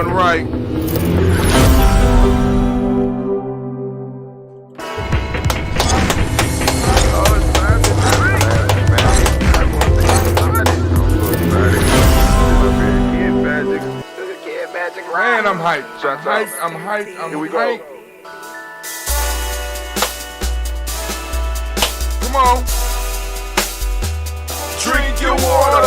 done right. Man, I'm hyped. I'm hyped. Here we go. Come on. Drink your water.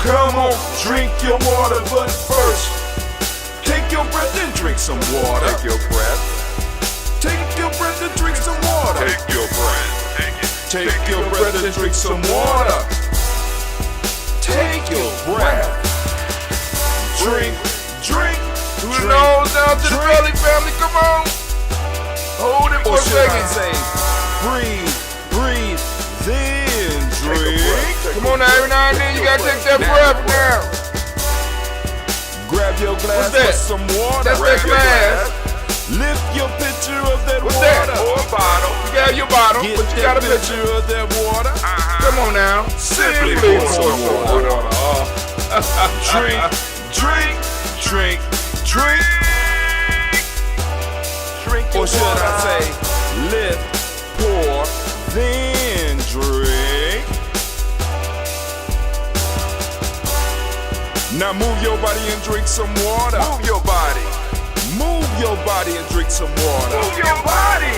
Come on, drink your water, but first, take your breath and drink some water. Take your breath. Take your breath and drink some water. Take your breath. Take your breath and drink some water. Take your breath. Drink. To the nose, down to the belly, family, come on. Hold it for a second. Say, breathe, then drink. Come on now, every now and then you gotta take that breath now. Grab your glass with some water. That's that glass. Lift your pitcher of that What's water. that? Or a bottle. You got your bottle, but you got a pitcher of that water. Come on now. Simply pour some water. Drink. Or should I say, lift, pour, then drink. Now move your body and drink some water. Move your body. Move your body and drink some water. Move your body.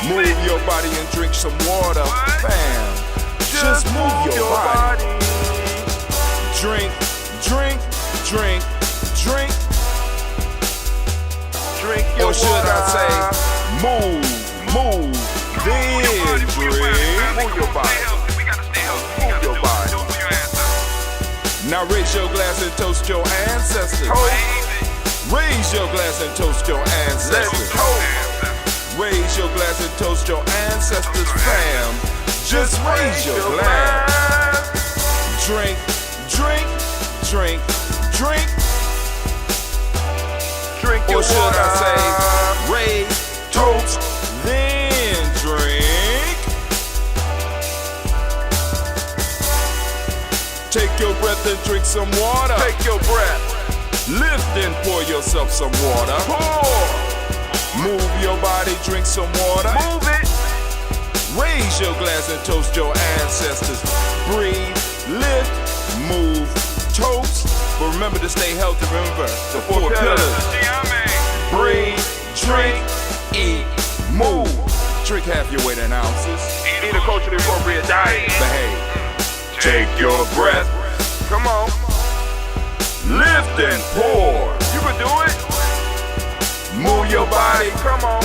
Move your body and drink some water. Bam. Just move your body. Drink. Drink your or should water. I say, move, then drink. Move your body. Move your body. Now raise your glass and toast your ancestors. Raise your glass and toast your ancestors. Raise your glass and toast your ancestors, fam. Just raise your glass. Drink. Drink your or should water. I say, raise, toast, then drink. Take your breath and drink some water. Take your breath. Lift and pour yourself some water. Pour. Move your body, drink some water. Move it. Raise your glass and toast your ancestors. Breathe, lift, move, toast. But remember to stay healthy. Remember the four pillars. Breathe, drink, eat, move. Drink half your weight in ounces. Eat a culturally appropriate diet. Behave. Take your breath. Come on. Lift and pour. You can do it. Move your body. Come on.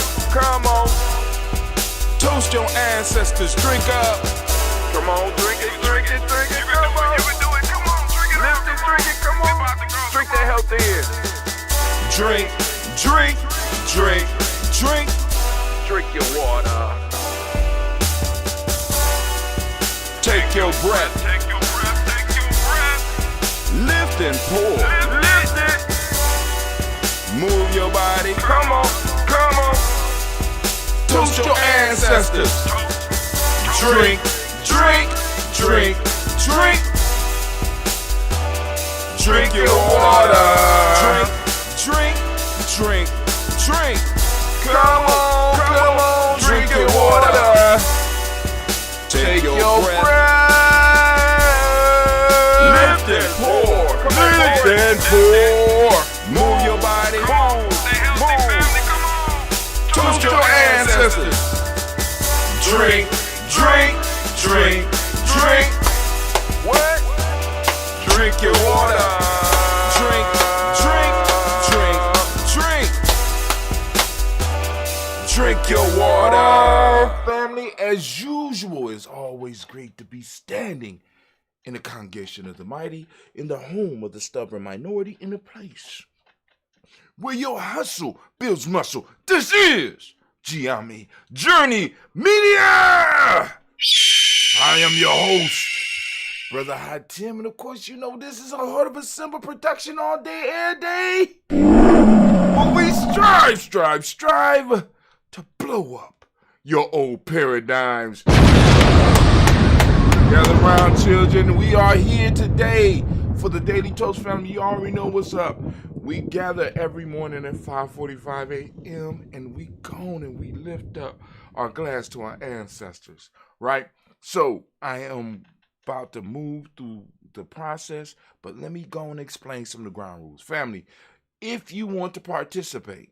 Toast your ancestors. Drink up. Come on, drink it. Come on. You can do it. Come on, drink it. Lift it, drink it. Come on. Drink that health in. Drink. Drink your water. Take your breath. Lift and pour. Lift it. Move your body. Come on. Toast your ancestors. Drink. Drink your water. Drink. Come on. Drink your water. Take your breath. Lift and pour. Come on. Lift and pour. Move your body. Toast your ancestors. Drink. What? Drink your water. Drink. Drink your water. Family, as usual, it's always great to be standing in the congregation of the mighty, in the home of the stubborn minority, in a place where your hustle builds muscle. This is GNJMedia. I am your host, Brother Hot Tim, and of course, you know this is a Heart of a Simple production all day, every day. But we strive to blow up your old paradigms. Yeah, Gather around, children. We are here today for the Daily Toast family. You already know what's up. We gather every morning at 5:45 a.m. and we go and we lift up our glass to our ancestors, right? So I am about to move through the process, but let me go and explain some of the ground rules. Family, if you want to participate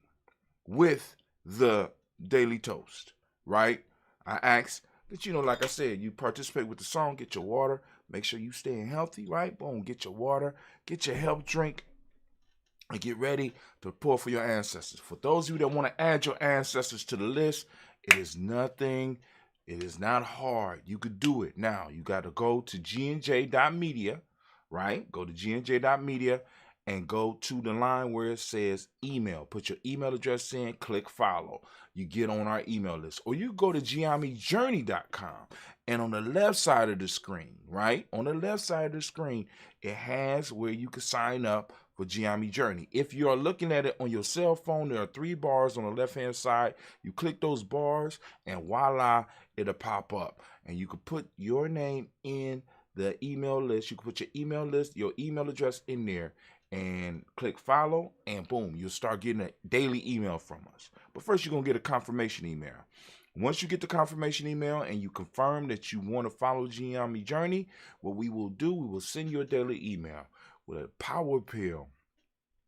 with the Daily Toast, right? I ask that, like I said, you participate with the song, get your water, make sure you staying healthy, right? Boom, get your water, get your health drink, and get ready to pour for your ancestors. For those of you that want to add your ancestors to the list, it is not hard. You could do it. Now, you got to go to GNJ.Media, right? Go to GNJ.Media and go to the line where it says email. Put your email address in, click follow. You get on our email list. Or you go to GNJMedia.support, and on the left side of the screen, right? On the left side of the screen, it has where you can sign up for GNJMedia Journey. If you are looking at it on your cell phone, there are 3 bars on the left-hand side. You click those bars, and voila, it'll pop up. And you can put your name in the email list. You can put your email list, your email address in there, and click follow, and boom, you'll start getting a daily email from us. But first, you're going to get a confirmation email. Once you get the confirmation email and you confirm that you want to follow GNJMedia Journey, what we will do, we will send you a daily email with a power pill,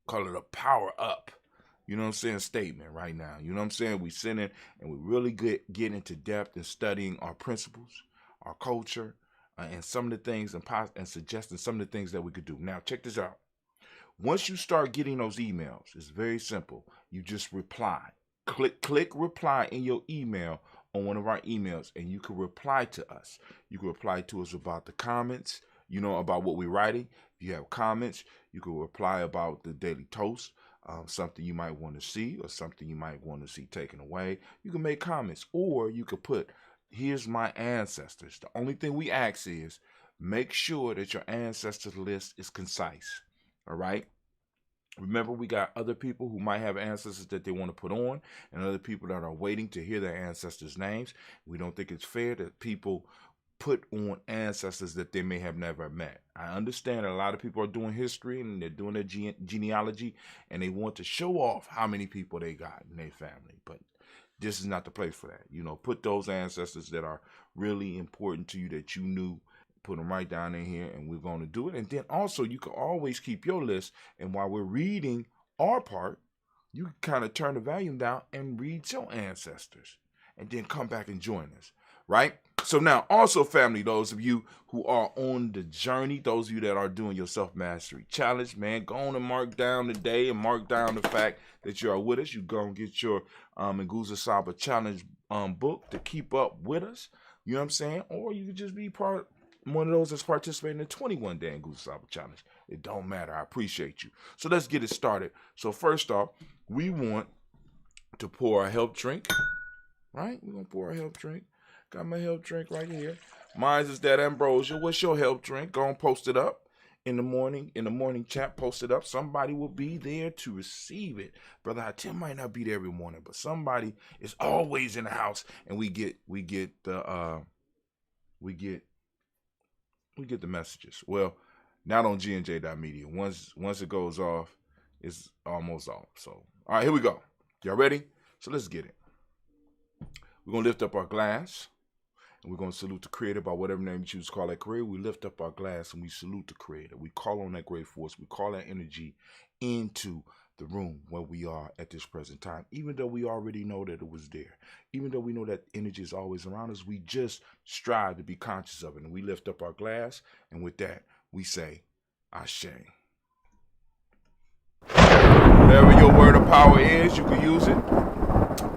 call it a power up, statement right now. You know what I'm saying? We send it and we really get into depth in studying our principles, our culture, and some of the things and suggesting some of the things that we could do. Now, check this out. Once you start getting those emails, it's very simple. You just reply. Click reply in your email on one of our emails, and you can reply to us. You can reply to us about the comments, about what we're writing. If you have comments, you can reply about the Daily Toast, something you might want to see or something you might want to see taken away. You can make comments, or you could put, here's my ancestors. The only thing we ask is make sure that your ancestors list is concise. All right. Remember, we got other people who might have ancestors that they want to put on, and other people that are waiting to hear their ancestors' names. We don't think it's fair that people put on ancestors that they may have never met. I understand that a lot of people are doing history and they're doing their genealogy, and they want to show off how many people they got in their family. But this is not the place for that. Put those ancestors that are really important to you that you knew. Put them right down in here, and we're going to do it. And then also, you can always keep your list, and while we're reading our part, you can kind of turn the volume down and read your ancestors, and then come back and join us, right? So now, also, family, those of you who are on the journey, those of you that are doing your self-mastery challenge, man, go on and mark down the day and mark down the fact that you are with us. You go and get your Nguza challenge book to keep up with us. You know what I'm saying? Or you could just be one of those that's participating in the 21-day Nguza challenge. It don't matter. I appreciate you. So let's get it started. So first off, we want to pour a health drink, right? We're going to pour a health drink. Got my health drink right here. Mine is that ambrosia. What's your health drink? Go and post it up in the morning chat. Post it up. Somebody will be there to receive it. Brother Hatim might not be there every morning, but somebody is always in the house, and we get the messages. Well, not on GNJ.Media. Once it goes off, it's almost off. So, all right, here we go. Y'all ready? So let's get it. We're going to lift up our glass, and we're going to salute the Creator by whatever name you choose to call that Creator. We lift up our glass, and we salute the Creator. We call on that great force. We call that energy into the room where we are at this present time, even though we already know that it was there, even though we know that energy is always around us. We just strive to be conscious of it, and we lift up our glass, and with that we say Ashe. Whatever your word of power is, you can use it.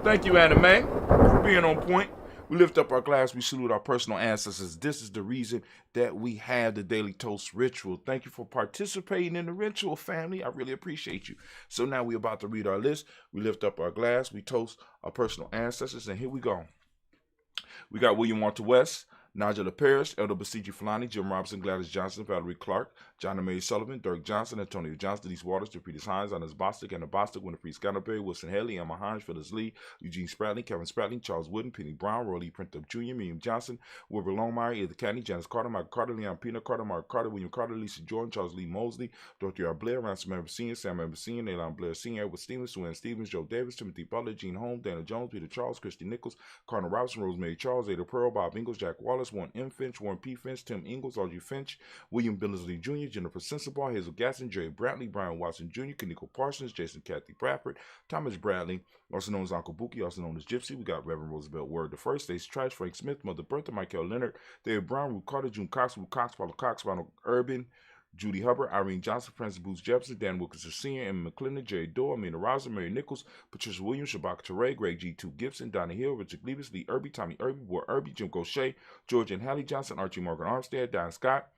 Thank you, Anime, for being on point. We lift up our glass. We salute our personal ancestors. This is the reason that we have the Daily Toast ritual. Thank you for participating in the ritual, family. I really appreciate you. So now we're about to read our list. We lift up our glass. We toast our personal ancestors. And here we go. We got William Walter West, Nigel Parrish, Elder Basiji Fulani, Jim Robinson, Gladys Johnson, Valerie Clark, John Mary Sullivan, Dirk Johnson, Antonio Johnson, Denise Waters, Jeffrey Hines, Anna Bostic, Anna Bostic, Winifred Scatterberry, Wilson Haley, Emma Hines, Phyllis Lee, Eugene Spratling, Kevin Spratling, Charles Wooden, Penny Brown, Roy Lee Printup Jr., Miriam Johnson, Wilbur Longmire, Edith Cadney, Janice Carter, Michael Carter, Leon Pina Carter, Mark Carter, William Carter, Lisa Jordan, Charles Lee Mosley, Dorothy R. Blair, Ransom Member Sr., Sam Member Sr., Elon Blair Sr., Edward Stevens, Suann Stevens, Joe Davis, Timothy Butler, Gene Holmes, Dana Jones, Peter Charles, Christy Nichols, Cardinal Robinson, Rosemary Charles, Ada Pearl, Bob Ingalls, Jack Wallace, Warren M. Finch, Warren P. Finch, Tim Ingalls, Audrey Finch, William Billingsley Jr., Jennifer Sensabaugh, Hazel Gasson, Jerry Brantley, Brian Watson Jr., Kaniko Parsons, Jason Kathy Bradford, Thomas Bradley, also known as Uncle Buki, also known as Gypsy. We got Reverend Roosevelt Word the First, Stacey Trash, Frank Smith, Mother Bertha, Michael Leonard, David Brown, Ruth Carter, June Cox, Ruth Cox, Paulo Cox, Ronald Urban, Judy Hubbard, Irene Johnson, Francis Booth Jefferson, Dan Wilkinson Sr., Emma McClendon, Jerry Doe, Amina Rosa, Mary Nichols, Patricia Williams, Shabaka Teray, Greg G2 Gibson, Donna Hill, Richard Gleavis, Lee Irby, Tommy Irby, Ward Irby, Jim Gaucher, George and Hallie Johnson, Archie Morgan Armstead, Don Scott,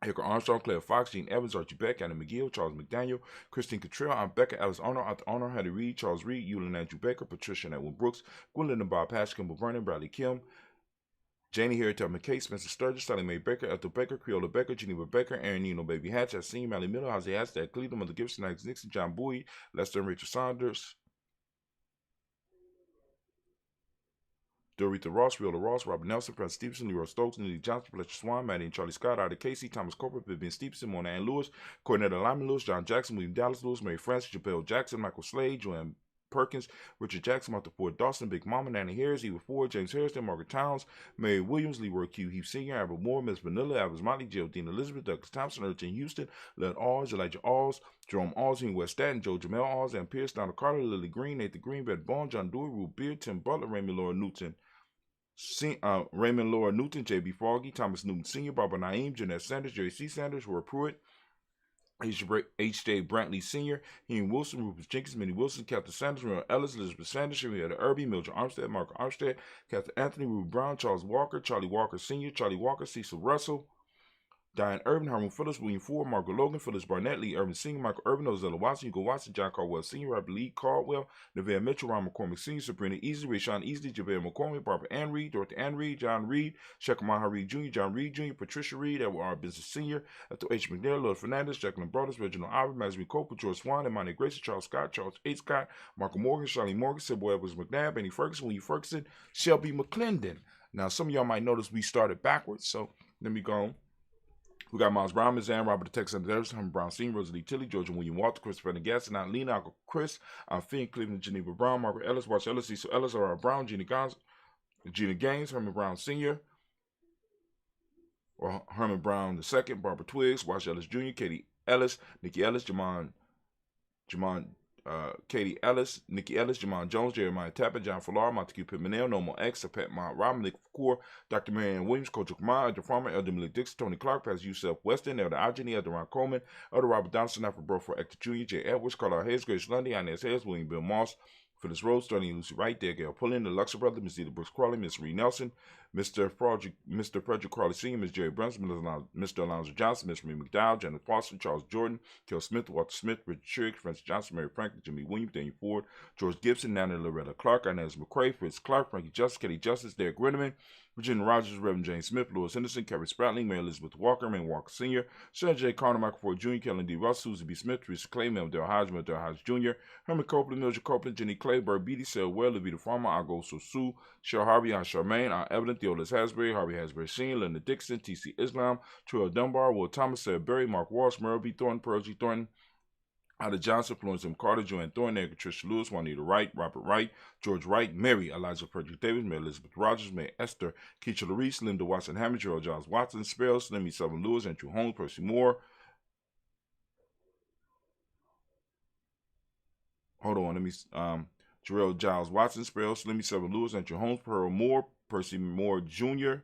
Hicker Armstrong, Claire Fox, Gene Evans, Archie Beck, Anna McGill, Charles McDaniel, Christine Cottrell, Aunt Becca, Alice Arnold, Aunt Honor, Hattie Reed, Charles Reed, Eulin Andrew Baker, Patricia and Edwin Brooks, Gwendolyn and Bob Pash, Kimball Vernon, Bradley Kim, Janie Harriet McKay, Spencer Sturgis, Sally Mae Baker, Ethel Baker, Creola Baker, Geneva Baker, Aaron Nino, Baby Hatch, Senior, Mally Miller, Jose Hashtag, Cleveland, Mother Gibson, Alex Nixon, John Bowie, Lester and Rachel Saunders, Dorita Ross, Riola Ross, Robert Nelson, Prince Stevenson, Leroy Stokes, Neely Johnson, Fletcher Swan, Maddie and Charlie Scott, Ida Casey, Thomas Cooper, Vivian Stevenson, Mona Ann Lewis, Cornetta Lyman Lewis, John Jackson, William Dallas Lewis, Mary Francis, Jabel Jackson, Michael Slade, Joanne Perkins, Richard Jackson, Martha Ford Dawson, Big Mama, Nanny Harris, Eva Ford, James Harrison, Margaret Towns, Mary Williams, Leroy Q. Heath Sr., Albert Moore, Miss Vanilla, Albert Motley, Geraldine Elizabeth, Douglas Thompson, Urchin Houston, Led Alls, Elijah Alls, Jerome Alls, West Staten, Joe Jamel Alls, Ann Pierce, Donald Carter, Lily Green, Nathan Green, Beth Bond, John Dewey, Rube Beard, Tim Butler, Raymond Laura Newton, Raymond Laura Newton, J.B. Froggy, Thomas Newton Sr., Barbara Naeem, Jeanette Sanders, Jerry C. Sanders, Roy Pruitt, H.J. Brantley Sr., Henry Wilson, Rufus Jenkins, Minnie Wilson, Captain Sanders, Real Ellis, Elizabeth Sanders, Henrietta Irby, Mildred Armstead, Mark Armstead, Captain Anthony, Ruby Brown, Charles Walker, Charlie Walker Sr., Charlie Walker, Cecil Russell, Diane Irvin, Harmon Phillips, William Ford, Margaret Logan, Phyllis Barnett, Lee Irvin Sr., Michael Irvin, Ozella Watson, Hugo Watson, John Caldwell Sr., Robert Lee Caldwell, Nevada Mitchell, Ron McCormick Sr., Sabrina Easley, Rayshawn Easley, Javale McCormick, Barbara Ann Reed, Dorothy Ann Reed, John Reed, Shekamaha Reed Jr., John Reed Jr., Patricia Reed, Edward R. Business Sr., Ethel H. McNair, Lord Fernandez, Jacqueline Brothers, Reginald Ivory, Maxine Copeland, George Swan, Imani Grayson, Charles Scott, Charles H. Scott, Marco Morgan, Charlie Morgan, Sybil Edwards McNabb, Benny Ferguson, William Ferguson, Shelby McClendon. Now, some of y'all might notice we started backwards, so let me go on. We got Miles Brown, Ms. Ann, Robert the Texas Anderson, Herman Brown Sr., Rosalie Tilly, George and William Walter, Christopher Gasson, Aunt Lena, Uncle Chris, Aunt Finn, Cleveland, Geneva Brown, Margaret Ellis, Watch Ellis, Cecil Ellis, R.R. Brown, Gina Gaines, Herman Brown Sr., or Herman Brown II, Barbara Twiggs, Watch Ellis Jr., Katie Ellis, Nikki Ellis, Katie Ellis, Nikki Ellis, Jamon Jones, Jeremiah Tappan, John Fallar, Montague Pittmanell, Normal X, Pat Mont Robin, Nick Core, Dr. Marianne Williams, Coach Kumar, Elder Farmer, Elder Malik Dixon, Tony Clark, Pastor Yusef Weston, Elder Ajani, Elder Ron Coleman, Elder Robert Donaldson, Alfred Burford, Hector Jr., J. Edwards, Carla Hayes, Grace Lundy, Inez Hayes, William Bill Moss, Phyllis Rose, Sterling Lucy Wright, Gail Pullen, the Luxor Brother, Miss Edith Brooks Crawley, Miss Reed Nelson, Mr. Frederick Crawley Sr., Miss Jerry Brunson, Mr. Alonzo Johnson, Miss Marie McDowell, Janet Foster, Charles Jordan, Kel Smith, Walter Smith, Richard Trigg, Francis Johnson, Mary Franklin, Jimmy Williams, Daniel Ford, George Gibson, Nana Loretta Clark, Inez McCrae, Fritz Clark, Frankie Justice, Katie Justice, Derek Rinneman, Virginia Rogers, Reverend James Smith, Louis Henderson, Kerry Spratling, Mary Elizabeth Walker, May Walker Sr., Sarah J. Carter, Michael Ford Jr., Kellen D. Russ, Susie B. Smith, Teresa Clay, Mel Del Hodge Jr., Herman Copeland, Mildred Copeland, Jenny Clay, Bird Beatty, Sarah Well, Levita Farmer, Ago Sue, Cheryl Harvey, Aunt Charmaine, Aunt Evelyn, Theolis Hasbury, Harvey Hasbury Sr., Linda Dixon, T.C. Islam, Terrell Dunbar, Will Thomas, Sarah Berry, Mark Walsh, Merle B. Thornton, Pearl G. Thornton, Ada Johnson, Florence M. Carter, Joanne Thornton, Eric Tricia Lewis, Juanita Wright, Robert Wright, George Wright, Mary, Elijah Frederick Davis, Mary Elizabeth Rogers, Mary Esther, Keisha Larice, Linda Watson Hammond, Gerald Giles Watson, Sparrow, Slimmy Sullivan Lewis, Andrew Holmes, Percy Moore. Hold on, let me, Gerald Giles Watson, Sparrow, Slimmy Sullivan Lewis, Andrew Holmes, Pearl Moore, Percy Moore Jr.,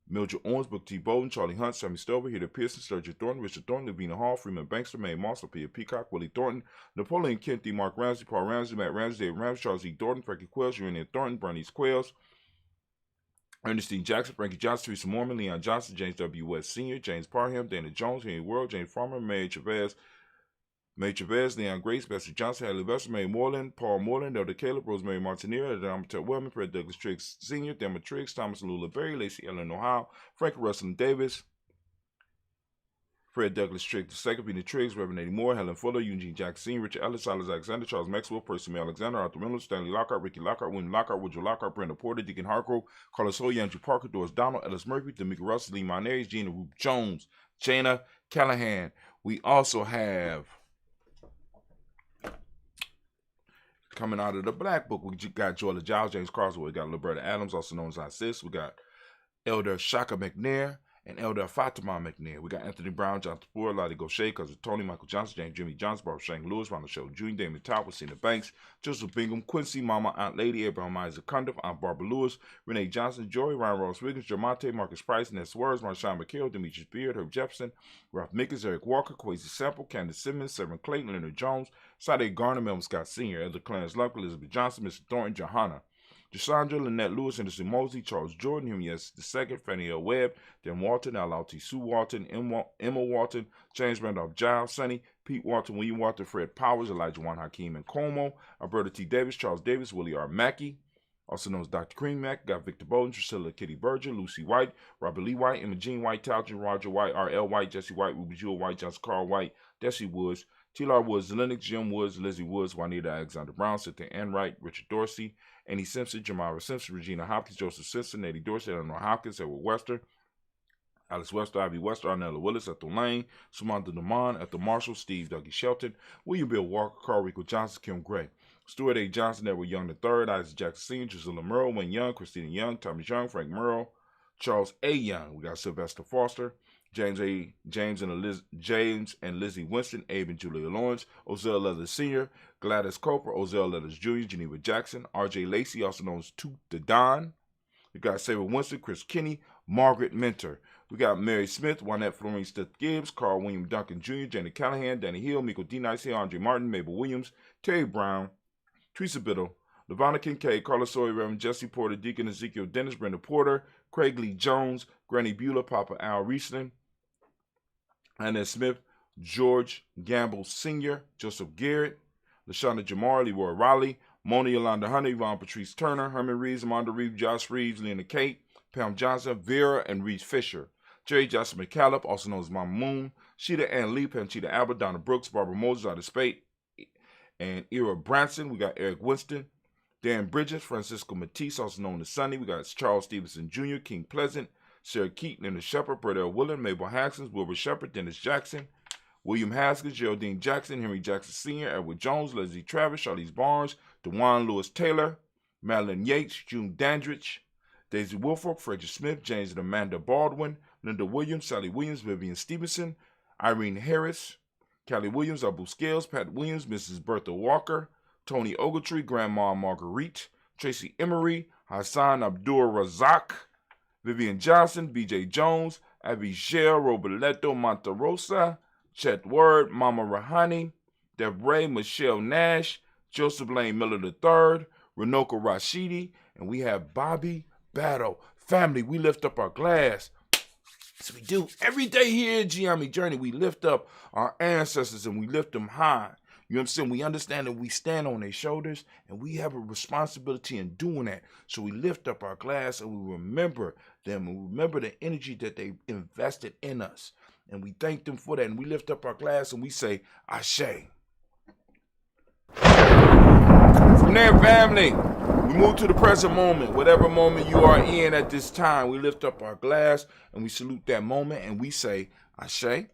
Mildred Owens, Book T. Bowden, Charlie Hunt, Sammy Stover, Heather Pearson, Sturgeon Thornton, Richard Thornton, Lavina Hall, Freeman Bankster, Mae Moss, Sophia Peacock, Willie Thornton, Napoleon Kennedy, Mark Ramsey, Paul Ramsey, Matt Ramsey, David Ramsey, Charles E. Thornton, Frankie Quells, Urania Thornton, Bernice Quells, Ernestine Jackson, Frankie Johnson, Teresa Mormon, Leon Johnson, James W. West Sr., James Parham, Dana Jones, Henry World, James Farmer, Mary Chavez, Major Vez, Leon Grace, Bessie Johnson, Haley Vester, Mary Moreland, Paul Moreland, Elder Caleb, Rosemary Martineer, Elder Wellman, Fred Douglas Triggs Sr., Thelma Triggs, Thomas and Lula Berry, Lacey Ellen Ohio, Frank Russell Davis, Fred Douglas Triggs II, Peter Triggs, Reverend Eddie Moore, Helen Fuller, Eugene Jackson Sr., Richard Ellis, Silas Alexander, Charles Maxwell, Percy May Alexander, Arthur Reynolds, Stanley Lockhart, Ricky Lockhart, William Lockhart, Woodrow Lockhart, Brenda Porter, Deacon Hargrove, Carlos Hoy, Andrew Parker, Doris Donald, Ellis Murphy, D'Amica Russell, Lee Monares, Gina Roop Jones, Jana Callahan. We also have, coming out of the Black Book, we got Joella Giles, James Carswell, we got Liberta Adams, also known as our sis. We got Elder Shaka McNair and Elder Fatima McNair. We got Anthony Brown, Jonathan Ford, Lottie Gaucher, Cousin Tony, Michael Johnson, James Jimmy Johnson, Barbara Shane Lewis, Ronald Shell Jr., Damon Tower, Cena Banks, Joseph Bingham, Quincy, Mama, Aunt Lady, Abraham Isaac Cundiff, Aunt Barbara Lewis, Renee Johnson, Joey, Ryan Ross Wiggins, Jermonte, Marcus Price, Ness Words, Marshawn McHale, Demetrius Beard, Herb Jefferson, Ralph Mickens, Eric Walker, Quasi Sample, Candace Simmons, Severn Clayton, Leonard Jones, Sade Garner, Melvin Scott Sr., Elder Clarence Lunk, Elizabeth Johnson, Mr. Thornton, Johanna, Deshandra, Lynette Lewis, Anderson Mosley, Charles Jordan, Henry S. II, Fannie L. Webb, Dan Walton, L.L.T. Sue Walton, Emma Walton, James Randolph Giles, Sonny, Pete Walton, William Walton, Fred Powers, Elijah Juan Hakeem and Como, Alberta T. Davis, Charles Davis, Willie R. Mackey, also known as Dr. Cream Mack, got Victor Bowden, Priscilla Kitty Berger, Lucy White, Robert Lee White, Emma Jean White, Talchin, Roger White, R.L. White, Jesse White, Ruby Jewel White, Johnson Carl White, Desi Woods, T.L.R. Woods, Lennox, Jim Woods, Lizzie Woods, Juanita Alexander Brown, Cynthia Enright, Richard Dorsey, Annie Simpson, Jamara Simpson, Regina Hopkins, Joseph Simpson, Eddie Dorsey, Eleanor Hopkins, Edward Wester, Alice Wester, Ivy Wester, Arnella Willis, Ethel Lane, Samantha DeMond, Ethel Marshall, Steve Dougie Shelton, William Bill Walker, Carl Rico Johnson, Kim Gray, Stuart A. Johnson, Edward Young III, Isaac Jackson Sr., Drusilla Merle, Wayne Young, Christina Young, Thomas Young, Frank Merle, Charles A. Young. We got Sylvester Foster, James and Lizzie Winston, Abe and Julia Lawrence, Ozell Leathers Sr., Gladys Coper, Ozell Leathers Jr., Geneva Jackson, R.J. Lacey, also known as Toot the Don. We got Sarah Winston, Chris Kinney, Margaret Mentor. We got Mary Smith, Juanette Florine Stith Gibbs, Carl William Duncan Jr., Janet Callahan, Danny Hill, Miko D. Nice, Andre Martin, Mabel Williams, Terry Brown, Teresa Biddle, LaVonna Kincaid, Carla Sawyer, Reverend Jesse Porter, Deacon Ezekiel Dennis, Brenda Porter, Craig Lee Jones, Granny Beulah, Papa Al Riesling, Annette Smith, George Gamble Sr., Joseph Garrett, LaShonda Jamar, Leroy Riley, Mona Yolanda Hunter, Yvonne Patrice Turner, Herman Reeves, Amanda Reeves, Josh Reeves, Lena Kate, Pam Johnson, Vera and Reese Fisher, Jerry Johnson McCallum, also known as Mama Moon, Sheeta Ann Lee, Panchita Albert, Donna Brooks, Barbara Moses out of Spate, and Ira Branson. We got Eric Winston, Dan Bridges, Francisco Matisse, also known as Sonny. We got Charles Stevenson Jr., King Pleasant, Sarah Keaton, Linda Shepard, Burdell Willard, Mabel Haskins, Wilbur Shepard, Dennis Jackson, William Haskins, Geraldine Jackson, Henry Jackson Sr., Edward Jones, Leslie Travis, Charlize Barnes, DeJuan Lewis Taylor, Madeline Yates, June Dandridge, Daisy Wilfork, Frederick Smith, James and Amanda Baldwin, Linda Williams, Sally Williams, Vivian Stevenson, Irene Harris, Callie Williams, Abu Scales, Pat Williams, Mrs. Bertha Walker, Tony Ogletree, Grandma Marguerite, Tracy Emery, Hassan Abdul Razak, Vivian Johnson, B.J. Jones, Abigail Roberto Monterosa, Chet Word, Mama Rahani, Debray Michelle Nash, Joseph Lane Miller III, Renoka Rashidi, and we have Bobby Battle. Family, we lift up our glass. So we do every day here at GNJMedia Journey. We lift up our ancestors and we lift them high. You know what I'm saying? We understand that we stand on their shoulders and we have a responsibility in doing that. So we lift up our glass and we remember them and we remember the energy that they invested in us. And we thank them for that. And we lift up our glass and we say, Ashe. From there, family, we move to the present moment. Whatever moment you are in at this time, we lift up our glass and we salute that moment and we say, Ashe.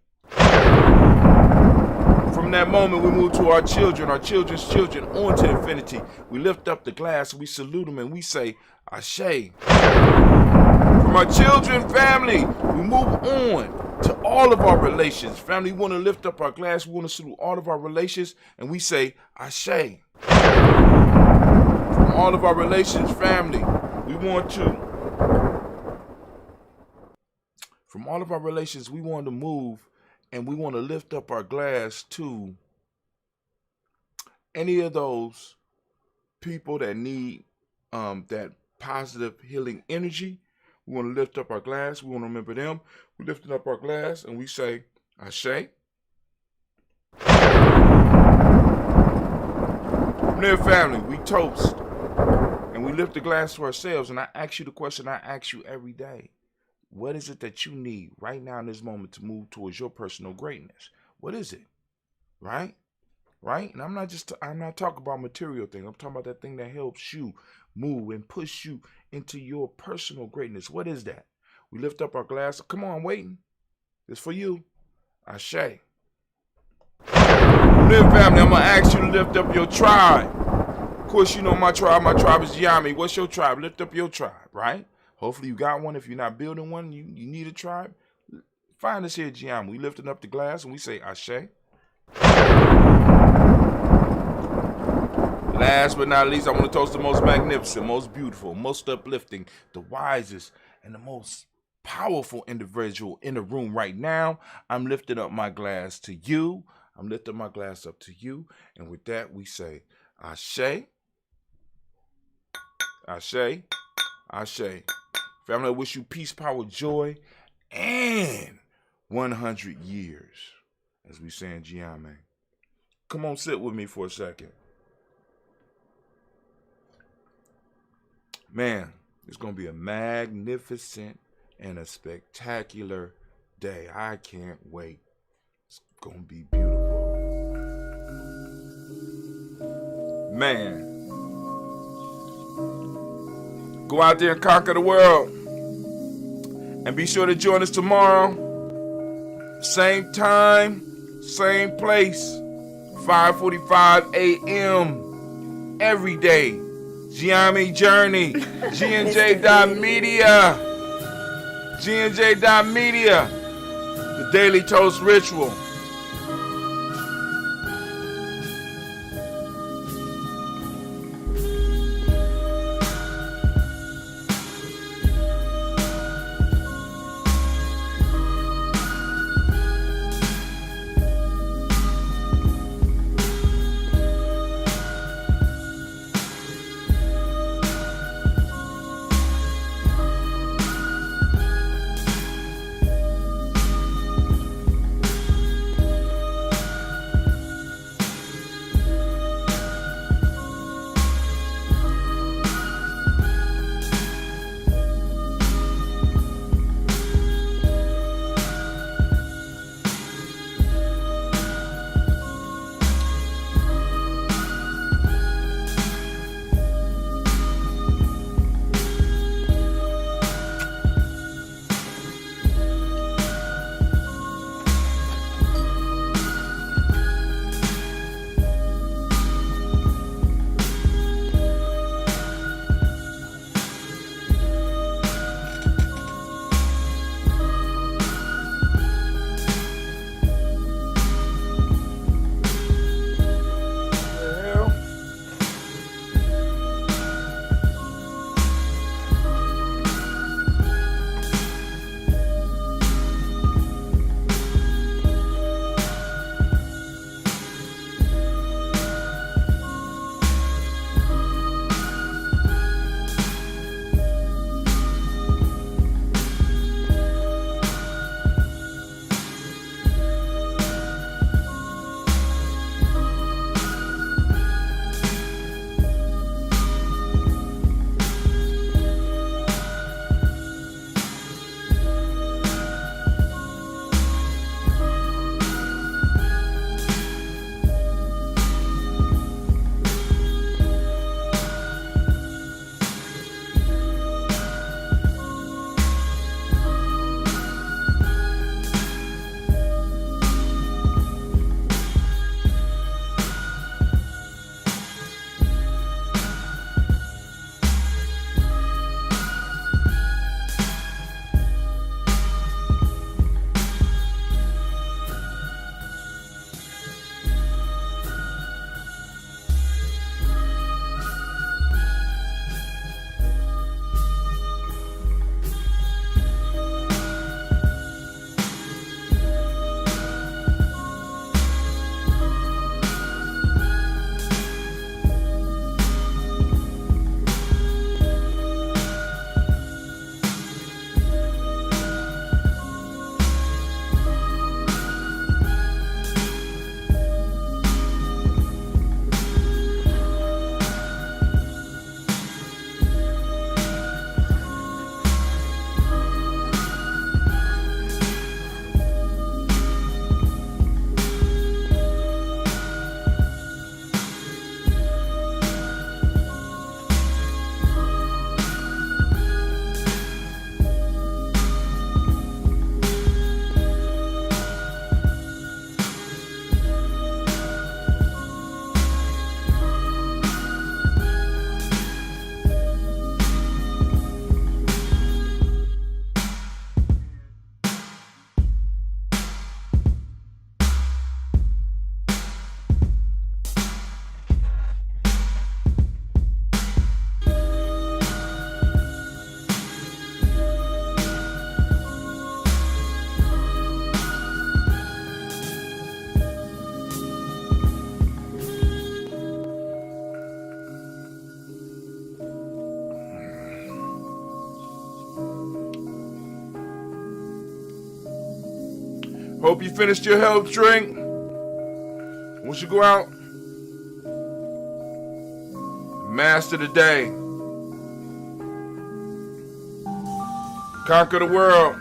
From that moment, we move to our children's children, on to infinity. We lift up the glass, we salute them, and we say, Ashe. From our children, family, we move on to all of our relations. Family, we want to lift up our glass, we want to salute all of our relations, and we say, Ashe. From all of our relations, family, we want to move and we want to lift up our glass to any of those people that need that positive healing energy. We want to lift up our glass. We want to remember them. We lift up our glass and we say, Ashe. Dear family, we toast and we lift the glass to ourselves. And I ask you the question I ask you every day. What is it that you need right now in this moment to move towards your personal greatness? What is it? Right? Right? And I'm not talking about material things. I'm talking about that thing that helps you move and push you into your personal greatness. What is that? We lift up our glass. Come on, I'm waiting. It's for you. Ashe. Live family, I'm going to ask you to lift up your tribe. Of course, you know my tribe. My tribe is Yami. What's your tribe? Lift up your tribe, right? Hopefully you got one. If you're not building one, you need a tribe. Find us here at Yami. We lifting up the glass and we say Ashe. Last but not least, I want to toast the most magnificent, most beautiful, most uplifting, the wisest, and the most powerful individual in the room right now. I'm lifting up my glass to you. I'm lifting my glass up to you. And with that, we say, Ashe, Ashe, Ashe. Family, I wish you peace, power, joy, and 100 years, as we say in GNJMedia. Come on, sit with me for a second. Man, it's going to be a magnificent and a spectacular day. I can't wait. It's going to be beautiful. Man, go out there and conquer the world. And be sure to join us tomorrow. Same time, same place, 5:45 a.m. every day. Gianni Journey, GNJ.Media, GNJ.Media, the Daily Toast Ritual. Hope you finished your health drink. Once you go out, master the day. Conquer the world.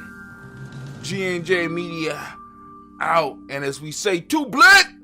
GNJ Media out. And as we say, too blit.